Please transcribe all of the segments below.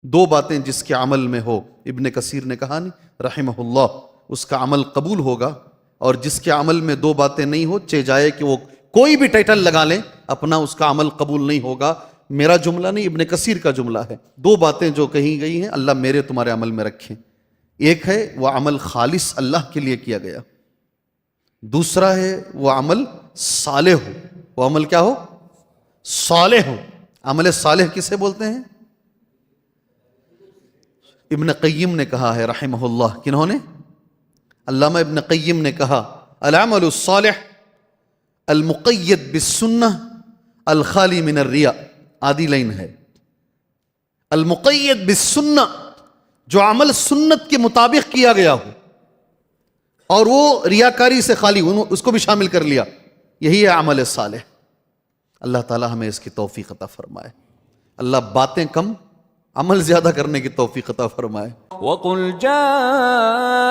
دو باتیں جس کے عمل میں ہو، ابن کثیر نے کہا نہیں رحمہ اللہ، اس کا عمل قبول ہوگا، اور جس کے عمل میں دو باتیں نہیں ہو، چہ جائے کہ وہ کوئی بھی ٹائٹل لگا لیں اپنا، اس کا عمل قبول نہیں ہوگا۔ میرا جملہ نہیں، ابن کثیر کا جملہ ہے۔ دو باتیں جو کہی گئی ہیں اللہ میرے تمہارے عمل میں رکھیں، ایک ہے وہ عمل خالص اللہ کے لیے کیا گیا، دوسرا ہے وہ عمل صالح ہو۔ وہ عمل کیا ہو؟ صالح ہو۔ عمل صالح کسے بولتے ہیں؟ ابن قیم نے کہا ہے رحمہ اللہ، کنہوں نے؟ علامہ ابن قیم نے کہا العمل الصالح المقید بالسنہ الخالی من الریاء، آدھی لائن ہے، المقید بالسنہ، جو عمل سنت کے مطابق کیا گیا ہو اور وہ ریاکاری سے خالی ہو، اس کو بھی شامل کر لیا، یہی ہے عمل صالح۔ اللہ تعالی ہمیں اس کی توفیق عطا فرمائے۔ اللہ باتیں کم عمل زیادہ کرنے کی توفیق عطا فرمائے۔ وَقُلْ جَاءَ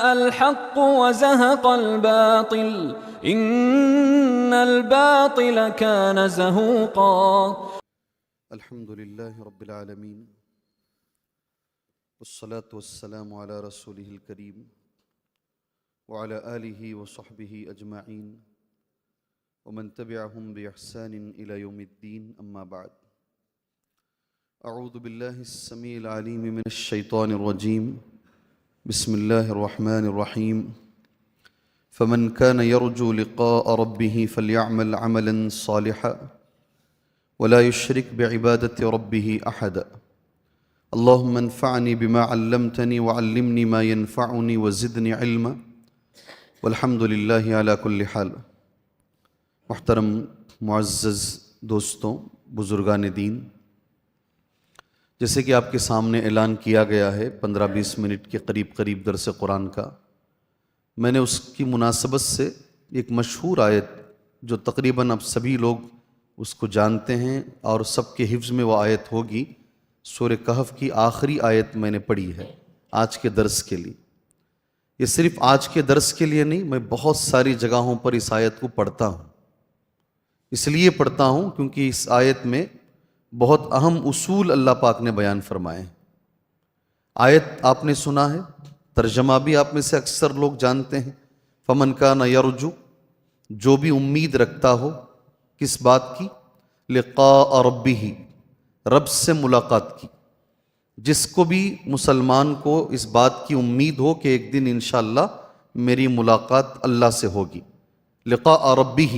الْحَقُّ وَزَهَقَ الْبَاطِلُ إِنَّ الْبَاطِلَ كَانَ زَهُوقًا۔ الحمد للہ رب العالمین، والصلاة والسلام على رسوله الكریم وعلى آلہ وصحبہ اجمعین ومن تبعهم بإحسان إلى يوم الدین، اما بعد۔ اعوذ باللہ السمیع العلیم من الشیطان الرجیم، بسم اللہ الرحمن الرحیم۔ فمن كان يرجو لقاء ربه فليعمل عملا صالحا ولا يشرك بعبادة ربه أحدا۔ اللهم انفعني بما علمتني وعلمني ما ينفعني وزدني علما والحمد لله على كل حال۔ محترم معزز دوستوں، بزرگان دین، جیسے کہ آپ کے سامنے اعلان کیا گیا ہے 15-20 منٹ کے قریب درس قرآن کا، میں نے اس کی مناسبت سے ایک مشہور آیت جو تقریباً اب سبھی لوگ اس کو جانتے ہیں اور سب کے حفظ میں وہ آیت ہوگی، سورہ کہف کی آخری آیت میں نے پڑھی ہے آج کے درس کے لیے۔ یہ صرف آج کے درس کے لیے نہیں، میں بہت ساری جگہوں پر اس آیت کو پڑھتا ہوں، اس لیے پڑھتا ہوں کیونکہ اس آیت میں بہت اہم اصول اللہ پاک نے بیان فرمائے ہیں۔ آیت آپ نے سنا ہے، ترجمہ بھی آپ میں سے اکثر لوگ جانتے ہیں، فمن کان یرجو، جو بھی امید رکھتا ہو، کس بات کی؟ لقاء ربہ، رب سے ملاقات کی۔ جس کو بھی مسلمان کو اس بات کی امید ہو کہ ایک دن انشاءاللہ میری ملاقات اللہ سے ہوگی، لقاء ربہ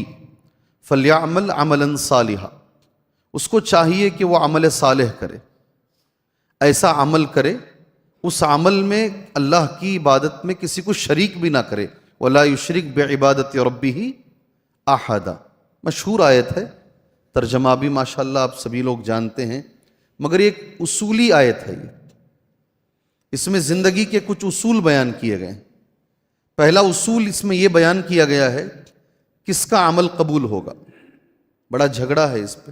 فلیعمل عملا صالحا، اس کو چاہیے کہ وہ عمل صالح کرے، ایسا عمل کرے اس عمل میں اللہ کی عبادت میں کسی کو شریک بھی نہ کرے، ولا یشرک بعبادت ربہ احدا۔ مشہور آیت ہے، ترجمہ بھی ماشاءاللہ آپ سبھی لوگ جانتے ہیں، مگر ایک اصولی آیت ہے یہ، اس میں زندگی کے کچھ اصول بیان کیے گئے ہیں۔ پہلا اصول اس میں یہ بیان کیا گیا ہے کس کا عمل قبول ہوگا۔ بڑا جھگڑا ہے اس پہ،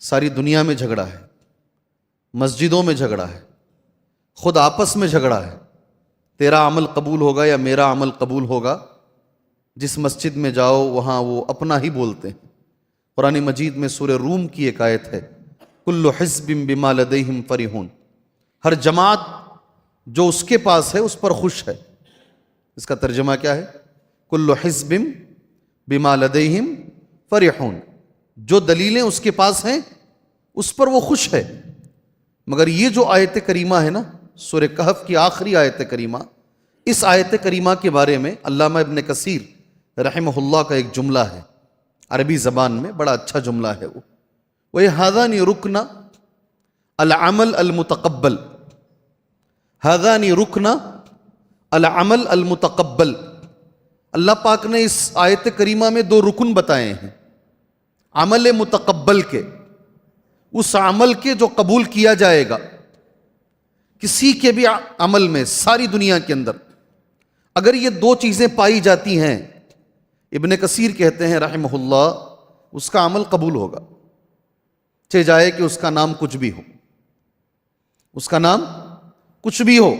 ساری دنیا میں جھگڑا ہے، مسجدوں میں جھگڑا ہے، خود آپس میں جھگڑا ہے، تیرا عمل قبول ہوگا یا میرا عمل قبول ہوگا۔ جس مسجد میں جاؤ وہاں وہ اپنا ہی بولتے ہیں۔ قرآن مجید میں سورہ روم کی ایک آیت ہے، کل حزب بما لدیہم فرحون، ہر جماعت جو اس کے پاس ہے اس پر خوش ہے۔ اس کا ترجمہ کیا ہے؟ کل حزب بما لدیہم فرحون، جو دلیلیں اس کے پاس ہیں اس پر وہ خوش ہے۔ مگر یہ جو آیت کریمہ ہے نا، سورہ کہف کی آخری آیت کریمہ، اس آیت کریمہ کے بارے میں علامہ ابن کثیر رحمہ اللہ کا ایک جملہ ہے، عربی زبان میں بڑا اچھا جملہ ہے وہ یہ ہذان رکن العمل المتقبل، ہذان رکن العمل المتقبل۔ اللہ پاک نے اس آیت کریمہ میں دو رکن بتائے ہیں عمل متقبل کے، اس عمل کے جو قبول کیا جائے گا۔ کسی کے بھی عمل میں ساری دنیا کے اندر اگر یہ دو چیزیں پائی جاتی ہیں، ابن کثیر کہتے ہیں رحمہ اللہ، اس کا عمل قبول ہوگا، چہ جائے کہ اس کا نام کچھ بھی ہو، اس کا نام کچھ بھی ہو۔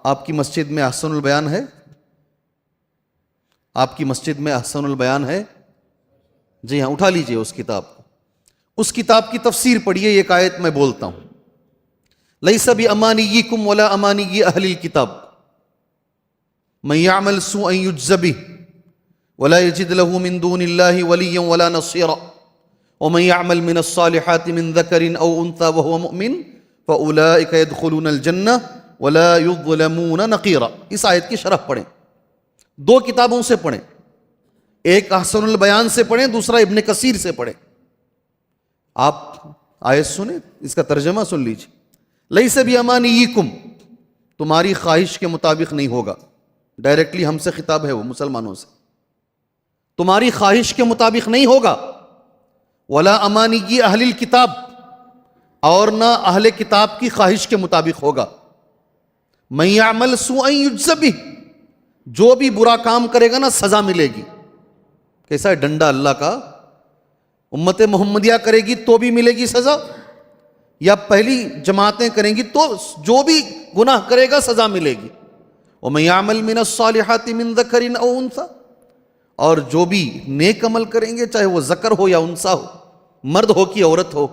آپ کی مسجد میں احسن البیان ہے؟ آپ کی مسجد میں احسن البیان ہے؟ جی ہاں، اٹھا لیجئے اس کتاب کو۔ اس کتاب کی تفسیر پڑھیے. ایک آیت میں بولتا ہوں, لیس بامانیکم ولا امانی اہل الکتاب من یعمل سوءا یجز بہ ولا یجد له من دون اللہ ولیا ولا نصیرا ومن یعمل من الصالحات من ذکر او انثى وهو مؤمن فاولئک يدخلون الجنہ ولا یظلمون نقیرا. اس آیت کی شرح پڑھیں, دو کتابوں سے پڑھیں, ایک احسن البیان سے پڑھیں, دوسرا ابن کثیر سے پڑھیں. آپ آیت سنیں, اس کا ترجمہ سن لیجیے. لیس بامانیکم, تمہاری خواہش کے مطابق نہیں ہوگا. ڈائریکٹلی ہم سے خطاب ہے, وہ مسلمانوں سے. تمہاری خواہش کے مطابق نہیں ہوگا. ولا امانی اہل الکتاب, اور نہ اہل کتاب کی خواہش کے مطابق ہوگا. من یعمل سوءا یجز بہ, جو بھی برا کام کرے گا نا سزا ملے گی. کیسا ہے ڈنڈا اللہ کا؟ امت محمدیہ کرے گی تو بھی ملے گی سزا, یا پہلی جماعتیں کریں گی تو جو بھی گناہ کرے گا سزا ملے گی. ومن یعمل من الصالحات من ذکر او انثى, اور جو بھی نیک عمل کریں گے چاہے وہ ذکر ہو یا انثیٰ ہو, مرد ہو کہ عورت ہو,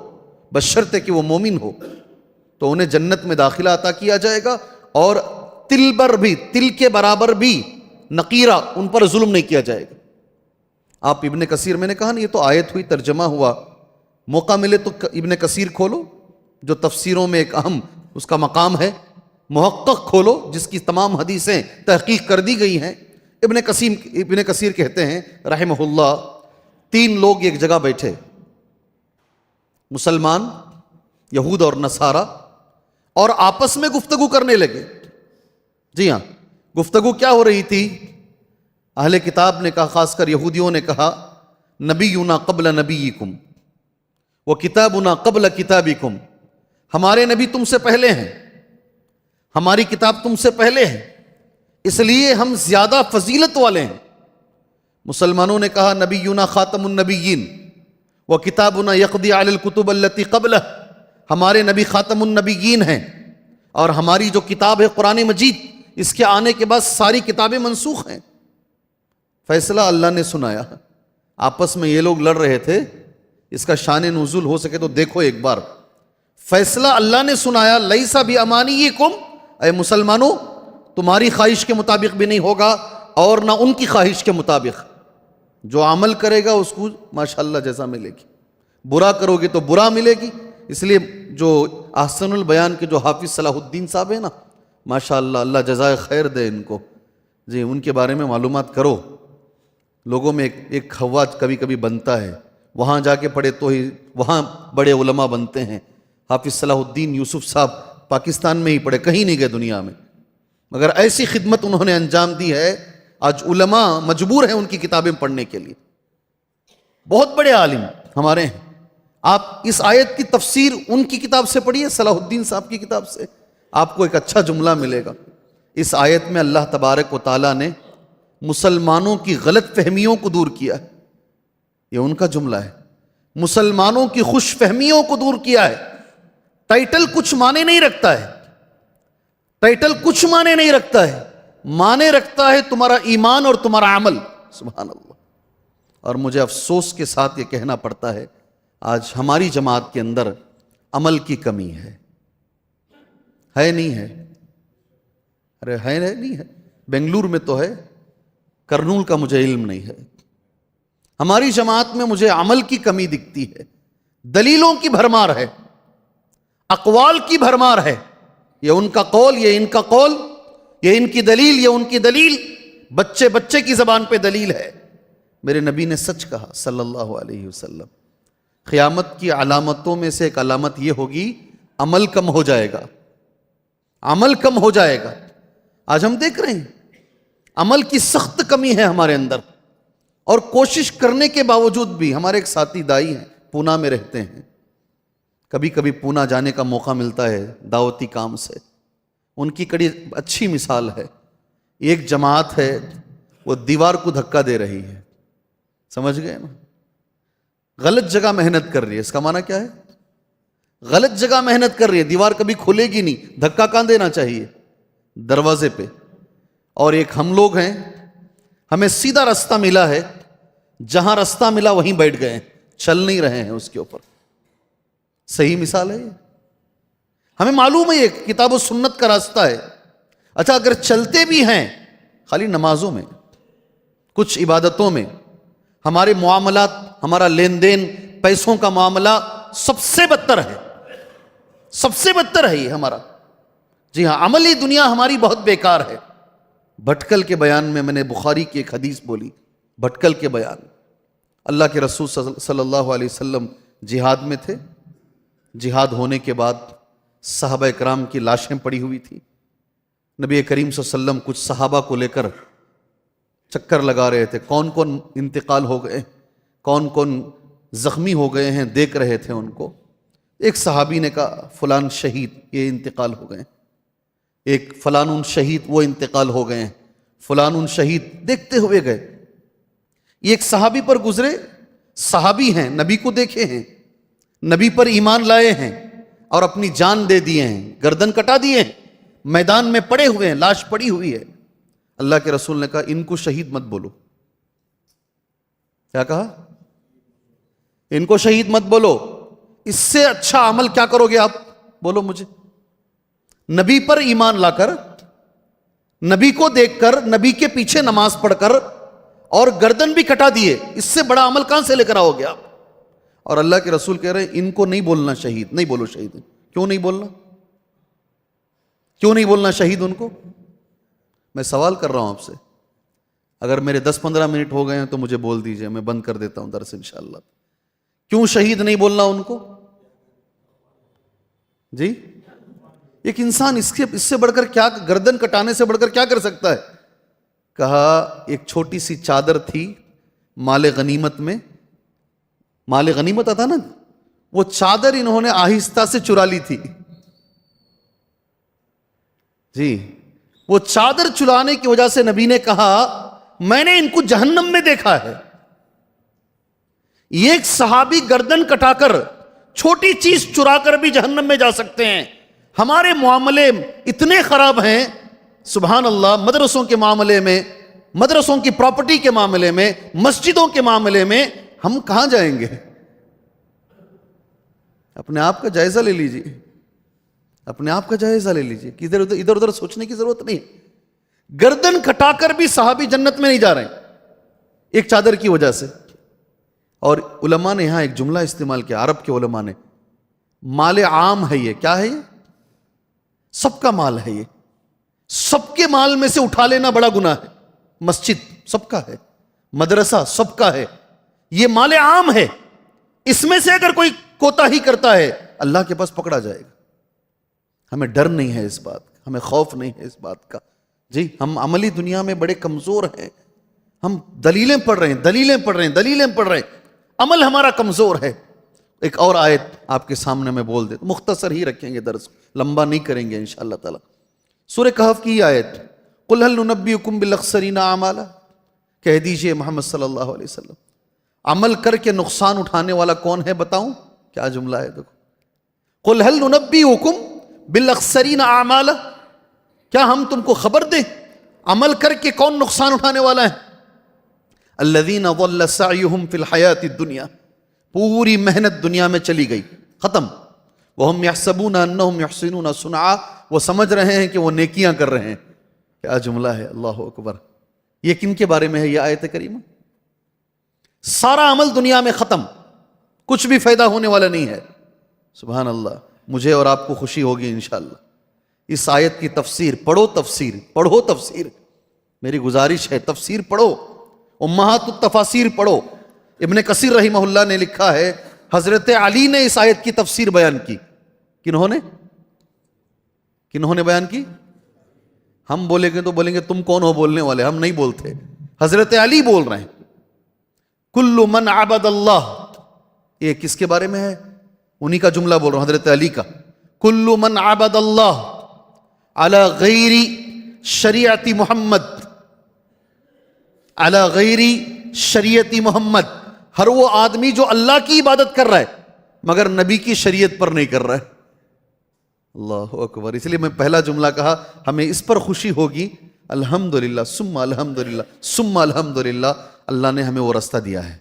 بشرطے کہ وہ مومن ہو, تو انہیں جنت میں داخلہ عطا کیا جائے گا. اور تل بر بھی, تل کے برابر بھی نقیرہ, ان پر ظلم نہیں کیا جائے گا. آپ ابن کثیر, میں نے کہا نا یہ تو آیت ہوئی, ترجمہ ہوا. موقع ملے تو ابن کثیر کھولو, جو تفسیروں میں ایک اہم اس کا مقام ہے. محقق کھولو جس کی تمام حدیثیں تحقیق کر دی گئی ہیں. ابن کثیر کہتے ہیں رحمہ اللہ, 3 لوگ ایک جگہ بیٹھے, مسلمان, یہود اور نصارہ, اور آپس میں گفتگو کرنے لگے. جی ہاں, گفتگو کیا ہو رہی تھی؟ اہل کتاب نے کہا, خاص کر یہودیوں نے کہا, نبینا قبل نبیکم وکتابنا قبل کتابکم, ہمارے نبی تم سے پہلے ہیں, ہماری کتاب تم سے پہلے ہے, اس لیے ہم زیادہ فضیلت والے ہیں. مسلمانوں نے کہا نبینا خاتم النبیین وکتابنا یقضی علی الکتب التی قبلہ, ہمارے نبی خاتم النبیین ہیں اور ہماری جو کتاب ہے قرآن مجید, اس کے آنے کے بعد ساری کتابیں منسوخ ہیں. فیصلہ اللہ نے سنایا. آپس میں یہ لوگ لڑ رہے تھے, اس کا شان نزول ہو سکے تو دیکھو ایک بار. فیصلہ اللہ نے سنایا, لیس بامانیکم, اے مسلمانوں تمہاری خواہش کے مطابق بھی نہیں ہوگا اور نہ ان کی خواہش کے مطابق. جو عمل کرے گا اس کو ماشاءاللہ جزا ملے گی, برا کرو گے تو برا ملے گی. اس لیے جو احسن البیان کے جو حافظ صلاح الدین صاحب ہیں نا, ماشاءاللہ اللہ جزائے خیر دے ان کو, جی ان کے بارے میں معلومات کرو. لوگوں میں ایک خواج کبھی کبھی بنتا ہے, وہاں جا کے پڑھے تو ہی وہاں بڑے علماء بنتے ہیں. حافظ صلاح الدین یوسف صاحب پاکستان میں ہی پڑھے, کہیں نہیں گئے دنیا میں, مگر ایسی خدمت انہوں نے انجام دی ہے, آج علماء مجبور ہیں ان کی کتابیں پڑھنے کے لیے. بہت بڑے عالم ہمارے ہیں. آپ اس آیت کی تفسیر ان کی کتاب سے پڑھیے, صلاح الدین صاحب کی کتاب سے, آپ کو ایک اچھا جملہ ملے گا. اس آیت میں اللہ تبارک و تعالیٰ نے مسلمانوں کی غلط فہمیوں کو دور کیا ہے. یہ ان کا جملہ ہے, مسلمانوں کی خوش فہمیوں کو دور کیا ہے. ٹائٹل کچھ معنی نہیں رکھتا ہے, ٹائٹل کچھ معنی نہیں رکھتا ہے, معنی رکھتا ہے تمہارا ایمان اور تمہارا عمل. سبحان اللہ. اور مجھے افسوس کے ساتھ یہ کہنا پڑتا ہے, آج ہماری جماعت کے اندر عمل کی کمی ہے نہیں ہے؟ ارے ہے نہیں ہے, بنگلور میں تو ہے, کرنول کا مجھے علم نہیں ہے. ہماری جماعت میں مجھے عمل کی کمی دکھتی ہے. دلیلوں کی بھرمار ہے, اقوال کی بھرمار ہے. یہ ان کا قول, یہ ان کا قول, یہ ان کی دلیل, یہ ان کی دلیل, بچے بچے کی زبان پہ دلیل ہے. میرے نبی نے سچ کہا صلی اللہ علیہ وسلم, قیامت کی علامتوں میں سے ایک علامت یہ ہوگی, عمل کم ہو جائے گا, عمل کم ہو جائے گا. آج ہم دیکھ رہے ہیں عمل کی سخت کمی ہے ہمارے اندر, اور کوشش کرنے کے باوجود بھی. ہمارے ایک ساتھی دائی ہیں, پونا میں رہتے ہیں, کبھی کبھی پونا جانے کا موقع ملتا ہے دعوتی کام سے. ان کی کڑی اچھی مثال ہے. ایک جماعت ہے وہ دیوار کو دھکا دے رہی ہے, سمجھ گئے نا, غلط جگہ محنت کر رہی ہے. اس کا معنی کیا ہے؟ غلط جگہ محنت کر رہی ہے, دیوار کبھی کھلے گی نہیں, دھکا کہاں دینا چاہیے؟ دروازے پہ. اور ایک ہم لوگ ہیں, ہمیں سیدھا راستہ ملا ہے, جہاں راستہ ملا وہیں بیٹھ گئے ہیں, چل نہیں رہے ہیں اس کے اوپر. صحیح مثال ہے یہ. ہمیں معلوم ہے یہ کتاب و سنت کا راستہ ہے. اچھا اگر چلتے بھی ہیں خالی نمازوں میں، کچھ عبادتوں میں، ہمارے معاملات، ہمارا لین دین، پیسوں کا معاملہ سب سے بدتر ہے، سب سے بدتر ہے یہ ہمارا. جی ہاں، عملی دنیا ہماری بہت بیکار ہے. بھٹکل کے بیان میں نے بخاری کی ایک حدیث بولی، بھٹکل کے بیان. اللہ کے رسول صلی اللہ علیہ وسلم جہاد میں تھے. جہاد ہونے کے بعد صحابہ کرام کی لاشیں پڑی ہوئی تھیں. نبی کریم صلی اللہ علیہ وسلم کچھ صحابہ کو لے کر چکر لگا رہے تھے، کون کون انتقال ہو گئے، کون کون زخمی ہو گئے ہیں، دیکھ رہے تھے ان کو. ایک صحابی نے کہا فلان شہید یہ انتقال ہو گئے، ایک فلان شہید وہ انتقال ہو گئے ہیں، فلان شہید. دیکھتے ہوئے گئے. یہ ایک صحابی پر گزرے، صحابی ہیں، نبی کو دیکھے ہیں، نبی پر ایمان لائے ہیں اور اپنی جان دے دیے ہیں، گردن کٹا دیے ہیں، میدان میں پڑے ہوئے ہیں، لاش پڑی ہوئی ہے. اللہ کے رسول نے کہا ان کو شہید مت بولو. کیا کہا؟ ان کو شہید مت بولو. اس سے اچھا عمل کیا کرو گے آپ؟ بولو مجھے. نبی پر ایمان لا کر، نبی کو دیکھ کر، نبی کے پیچھے نماز پڑھ کر اور گردن بھی کٹا دیے، اس سے بڑا عمل کہاں سے لے کر آؤ گے آپ؟ اور اللہ کے رسول کہہ رہے ہیں ان کو نہیں بولنا شہید، نہیں بولو شہید. کیوں نہیں بولنا؟ کیوں نہیں بولنا شہید ان کو؟ میں سوال کر رہا ہوں آپ سے. اگر میرے 10-15 منٹ ہو گئے ہیں تو مجھے بول دیجئے، میں بند کر دیتا ہوں درس انشاءاللہ. کیوں شہید نہیں بولنا ان کو؟ جی ایک انسان اس سے بڑھ کر کیا، گردن کٹانے سے بڑھ کر کیا کر سکتا ہے؟ کہا ایک چھوٹی سی چادر تھی مال غنیمت میں، مال غنیمت آتا نا، وہ چادر انہوں نے آہستہ سے چرا لی تھی. جی وہ چادر چرانے کی وجہ سے نبی نے کہا میں نے ان کو جہنم میں دیکھا ہے. یہ ایک صحابی گردن کٹا کر، چھوٹی چیز چرا کر بھی جہنم میں جا سکتے ہیں. ہمارے معاملے اتنے خراب ہیں سبحان اللہ. مدرسوں کے معاملے میں، مدرسوں کی پراپرٹی کے معاملے میں، مسجدوں کے معاملے میں ہم کہاں جائیں گے؟ اپنے آپ کا جائزہ لے لیجیے، اپنے آپ کا جائزہ لے لیجیے کہ ادھر ادھر سوچنے کی ضرورت نہیں. گردن کٹا کر بھی صحابی جنت میں نہیں جا رہے ہیں ایک چادر کی وجہ سے. اور علماء نے یہاں ایک جملہ استعمال کیا، عرب کے علماء نے، مال عام ہے یہ. کیا ہے یہ؟ سب کا مال ہے یہ. سب کے مال میں سے اٹھا لینا بڑا گناہ ہے. مسجد سب کا ہے، مدرسہ سب کا ہے، یہ مال عام ہے. اس میں سے اگر کوئی کوتاہی کرتا ہے اللہ کے پاس پکڑا جائے گا. ہمیں ڈر نہیں ہے اس بات کا، ہمیں خوف نہیں ہے اس بات کا. جی ہم عملی دنیا میں بڑے کمزور ہیں. ہم دلیلیں پڑھ رہے ہیں، دلیلیں پڑھ رہے ہیں، دلیلیں پڑھ رہے ہیں، عمل ہمارا کمزور ہے. ایک اور آیت آپ کے سامنے میں بول دیتا، مختصر ہی رکھیں گے درس، لمبا نہیں کریں گے انشاءاللہ تعالی. سورہ کہف کی آیت، قل هل ننبئکم بالاخسرین اعمالا، کہہ دیجئے محمد صلی اللہ علیہ وسلم عمل کر کے نقصان اٹھانے والا کون ہے بتاؤں. کیا جملہ ہے دیکھو، قل هل ننبئکم بالاخسرین اعمالا، کیا ہم تم کو خبر دیں عمل کر کے کون نقصان اٹھانے والا ہے؟ الذین ضل سعیہم فی الحیات الدنیا، پوری محنت دنیا میں چلی گئی، ختم. وہم یحسبون انہم یحسنون صنعا، وہ سمجھ رہے ہیں کہ وہ نیکیاں کر رہے ہیں. کیا جملہ ہے، اللہ اکبر. یہ کن کے بارے میں ہے یہ آیت کریمہ؟ سارا عمل دنیا میں ختم، کچھ بھی فائدہ ہونے والا نہیں ہے. سبحان اللہ. مجھے اور آپ کو خوشی ہوگی انشاءاللہ. اس آیت کی تفسیر پڑھو، تفسیر پڑھو، تفسیر میری گزارش ہے، تفسیر پڑھو، امہات التفاسیر پڑھو. ابن کثیر رحمہ اللہ نے لکھا ہے حضرت علی نے اس آیت کی تفسیر بیان کی. کنہوں نے بیان کی؟ ہم بولیں گے تو بولیں گے تم کون ہو بولنے والے، ہم نہیں بولتے. حضرت علی بول رہے ہیں کل من عبد اللہ. یہ کس کے بارے میں ہے؟ انہی کا جملہ بول رہا ہوں، حضرت علی کا. کل من عبد اللہ علی غیر شریعت محمد، علی غیر شریعت محمد، ہر وہ آدمی جو اللہ کی عبادت کر رہا ہے مگر نبی کی شریعت پر نہیں کر رہا ہے. اللہ اکبر. اس لیے میں پہلا جملہ کہا ہمیں اس پر خوشی ہوگی. الحمدللہ ثم الحمدللہ ثم الحمدللہ، اللہ نے ہمیں وہ راستہ دیا ہے.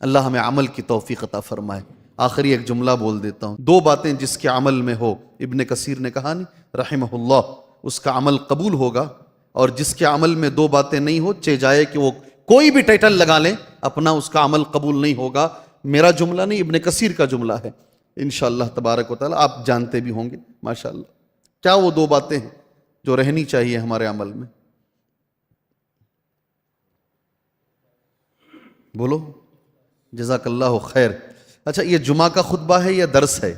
اللہ ہمیں عمل کی توفیق عطا فرمائے. آخری ایک جملہ بول دیتا ہوں. 2 باتیں جس کے عمل میں ہو، ابن کثیر نے کہا نہیں رحمہ اللہ، اس کا عمل قبول ہوگا، اور جس کے عمل میں 2 باتیں نہیں ہو، چہ جائے کہ وہ کوئی بھی ٹائٹل لگا لیں اپنا، اس کا عمل قبول نہیں ہوگا. میرا جملہ نہیں، ابن کثیر کا جملہ ہے. انشاءاللہ تبارک و تعالی آپ جانتے بھی ہوں گے ماشاءاللہ. کیا وہ 2 باتیں ہیں جو رہنی چاہیے ہمارے عمل میں؟ بولو. جزاک اللہ خیر. اچھا، یہ جمعہ کا خطبہ ہے یا درس ہے؟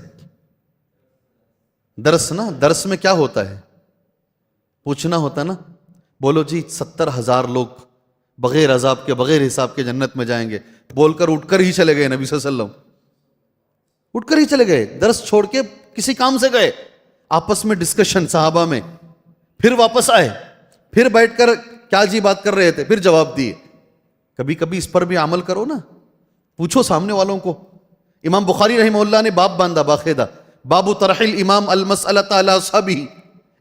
درس نا. درس میں کیا ہوتا ہے؟ پوچھنا ہوتا نا. بولو جی 70,000 لوگ بغیر عذاب کے، بغیر حساب کے جنت میں جائیں گے، بول کر اٹھ کر ہی چلے گئے نبی صلی اللہ علیہ وسلم. اٹھ کر ہی چلے گئے، درس چھوڑ کے کسی کام سے گئے، آپس میں ڈسکشن صحابہ میں، پھر واپس آئے، پھر بیٹھ کر کیا جی بات کر رہے تھے، پھر جواب دیے. کبھی کبھی اس پر بھی عمل کرو نا، پوچھو سامنے والوں کو. امام بخاری رحمہ اللہ نے باب باندھا باقاعدہ، باب طرح الامام المسألۃ علی اصحابہ.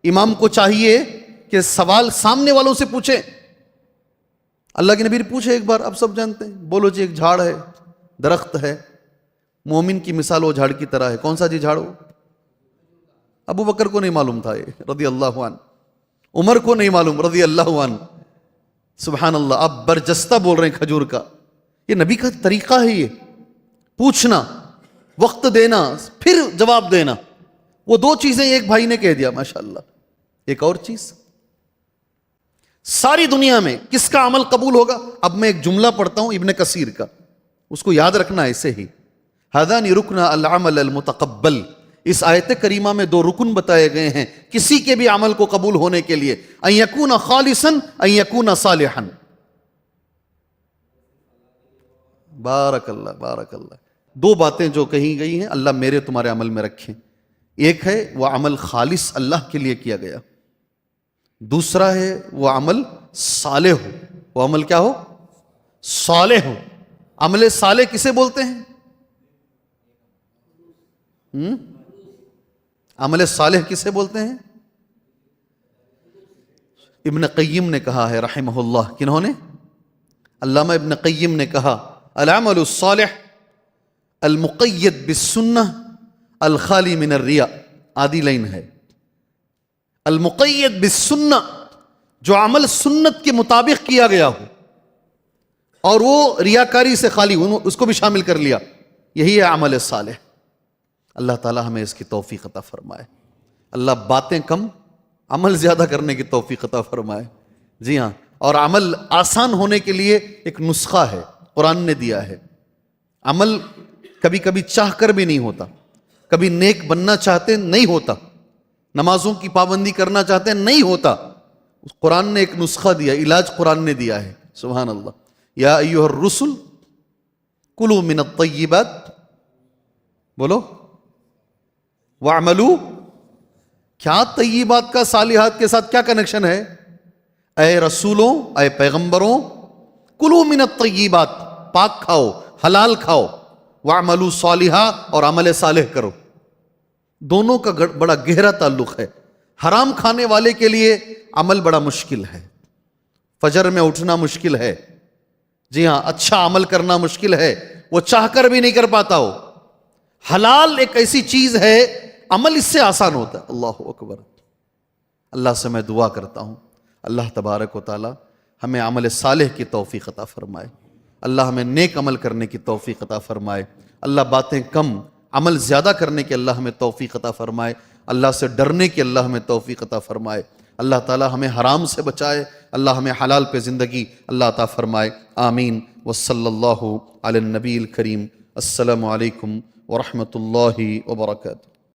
امام کو چاہیے کہ سوال سامنے والوں سے پوچھے. اللہ کے نبی نے پوچھے ایک بار، اب سب جانتے ہیں. بولو جی ایک جھاڑ ہے، درخت ہے، مومن کی مثال وہ جھاڑ کی طرح ہے. کون سا جی جھاڑ ہو؟ ابو بکر کو نہیں معلوم تھا یہ رضی اللہ عنہ، عمر کو نہیں معلوم رضی اللہ عنہ. سبحان اللہ. آپ برجستہ بول رہے ہیں کھجور کا. یہ نبی کا طریقہ ہے، یہ پوچھنا، وقت دینا، پھر جواب دینا. وہ 2 چیزیں ایک بھائی نے کہہ دیا ماشاءاللہ. ایک اور چیز، ساری دنیا میں کس کا عمل قبول ہوگا؟ اب میں ایک جملہ پڑھتا ہوں ابن کثیر کا، اس کو یاد رکھنا ایسے ہی. ہذان رکن العمل المتقبل. اس آیت کریمہ میں 2 رکن بتائے گئے ہیں کسی کے بھی عمل کو قبول ہونے کے لیے. ان یکون خالصا، ان یکون صالحا. بارک اللہ بارک اللہ. 2 باتیں جو کہی گئی ہیں اللہ میرے تمہارے عمل میں رکھیں. ایک ہے وہ عمل خالص اللہ کے لیے کیا گیا، دوسرا ہے وہ عمل صالح ہو. وہ عمل کیا ہو؟ صالح ہو. عمل صالح کسے بولتے ہیں؟ عمل صالح کسے بولتے ہیں؟ ابن قیم نے کہا ہے رحمہ اللہ. کنہوں نے؟ علامہ ابن قیم نے کہا العمل الصالح المقید بالسنہ الخالی من الریاء. آدھی لائن ہے. المقید بالسنہ، جو عمل سنت کے مطابق کیا گیا ہو اور وہ ریاکاری سے خالی ہو، اس کو بھی شامل کر لیا، یہی ہے عمل صالح. اللہ تعالی ہمیں اس کی توفیق عطا فرمائے. اللہ باتیں کم، عمل زیادہ کرنے کی توفیق عطا فرمائے. جی ہاں. اور عمل آسان ہونے کے لیے ایک نسخہ ہے، قرآن نے دیا ہے. عمل کبھی کبھی چاہ کر بھی نہیں ہوتا، کبھی نیک بننا چاہتے نہیں ہوتا، نمازوں کی پابندی کرنا چاہتے ہیں نہیں ہوتا. قرآن نے ایک نسخہ دیا، علاج قرآن نے دیا ہے. سبحان اللہ. یا ایھا الرسل کلوا من الطیبات، بولو، وَاعْمَلُوا. کیا طیبات کا صالحات کے ساتھ کیا کنیکشن ہے؟ اے رسولوں، اے پیغمبروں، کلوا من الطیبات، پاک کھاؤ، حلال کھاؤ، وَاعْمَلُوا صالحا، اور عمل صالح کرو. دونوں کا بڑا گہرا تعلق ہے. حرام کھانے والے کے لیے عمل بڑا مشکل ہے، فجر میں اٹھنا مشکل ہے. جی ہاں. اچھا عمل کرنا مشکل ہے، وہ چاہ کر بھی نہیں کر پاتا ہو. حلال ایک ایسی چیز ہے، عمل اس سے آسان ہوتا ہے. اللہ اکبر. اللہ سے میں دعا کرتا ہوں اللہ تبارک و تعالی ہمیں عمل صالح کی توفیق عطا فرمائے. اللہ ہمیں نیک عمل کرنے کی توفیق عطا فرمائے. اللہ باتیں کم، عمل زیادہ کرنے کی اللہ ہمیں توفیق عطا فرمائے. اللہ سے ڈرنے کی اللہ ہمیں توفیق عطا فرمائے. اللہ تعالی ہمیں حرام سے بچائے. اللہ ہمیں حلال پہ زندگی اللہ عطا فرمائے. آمین. وصلی اللہ علی النبی الکریم. السلام علیکم ورحمۃ اللہ وبرکاتہ.